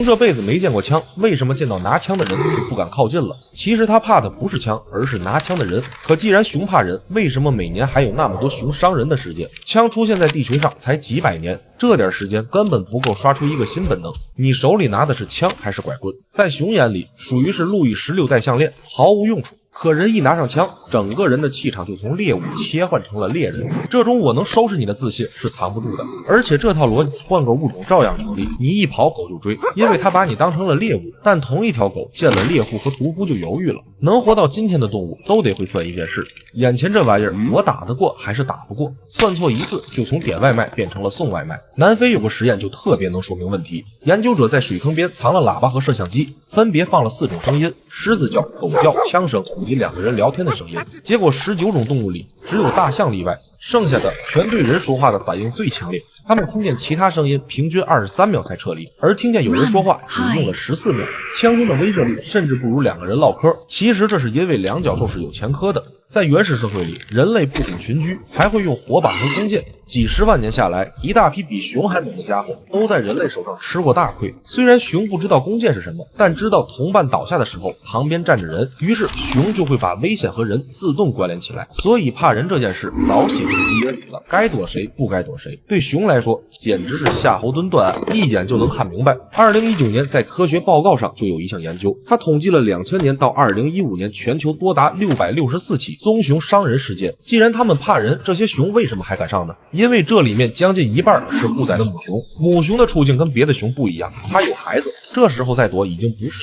這輩子沒見過槍，為什麼見到拿槍的人就不敢靠近了？其實他怕的不是槍，而是拿槍的人。可既然熊怕人，为什么每年還有那麼多熊傷人的事件？槍出現在地球上才幾百年，這點時間根本不夠刷出一個新本能。你手裡拿的是槍還是拐棍？在熊眼裡，屬於是路易16代項鏈，毫無用處。可人一拿上槍，整個人的氣場就從獵物切換成了獵人。這種我能收拾你的自信是藏不住的，而且這套邏輯換個物種照樣成立。你一跑，狗就追，因為他把你當成了獵物。但同一條狗見了獵戶和屠夫就猶豫了。能活到今天的動物都得會算一件事：眼前這玩意兒，我打得過還是打不過？算錯一次，就從點外賣變成了送外賣。南非有個實驗就特別能說明問題。研究者在水坑邊藏了喇叭和攝像機，分別放了4種聲音：獅子叫、狗叫、槍聲以及2個人聊天的声音。結果19種動物裡只有大象例外，剩下的全對人說話的反應最強烈。他們聽見其他聲音平均23秒才撤離，而聽見有人說話只用了14秒。槍聲的威懾力甚至不如2個人唠嗑。其實這是因為兩腳獸是有前科的。在原始社會裡，人類不僅群居，還會用火把和弓箭。幾十萬年下來，一大批比熊還猛的家伙都在人類手上吃過大虧。雖然熊不知道弓箭是什麼，但知道同伴倒下的時候旁邊站着人，於是熊就會把危險和人自動關聯起來。所以怕人這件事早寫進基因裡了，該躲誰不該躲誰。對熊來說簡直是夏侯惇斷案，一眼就能看明白。2019年在科學報告上就有一項研究，他統計了2000年到2015年全球多達664起棕熊傷人事件。既然他們怕人，這些熊為什麼還敢上呢？因為這裡面將近一半是不宰的母熊。母熊的處境跟別的熊不一樣，它有孩子，這時候再躲已經不是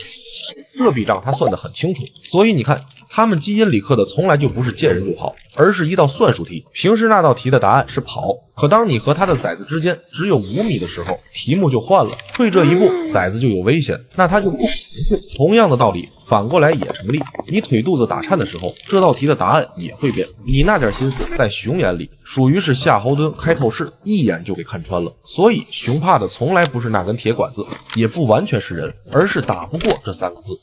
這筆賬他算得很清楚。所以你看，他們基因裡刻的從來就不是見人就跑，而是一道算術題。平時那道題的答案是跑，可當你和他的崽子之間只有5米的時候，題目就換了，退這一步崽子就有危險，那他就不可能退。同樣的道理反過來也成立，你腿肚子打顫的时候，這道题的答案也會變。你那點心思在熊眼裡屬於是夏侯惇開透視，一眼就給看穿了。所以熊怕的從來不是那根鐵管子，也不完全是人，而是打不過這3個字。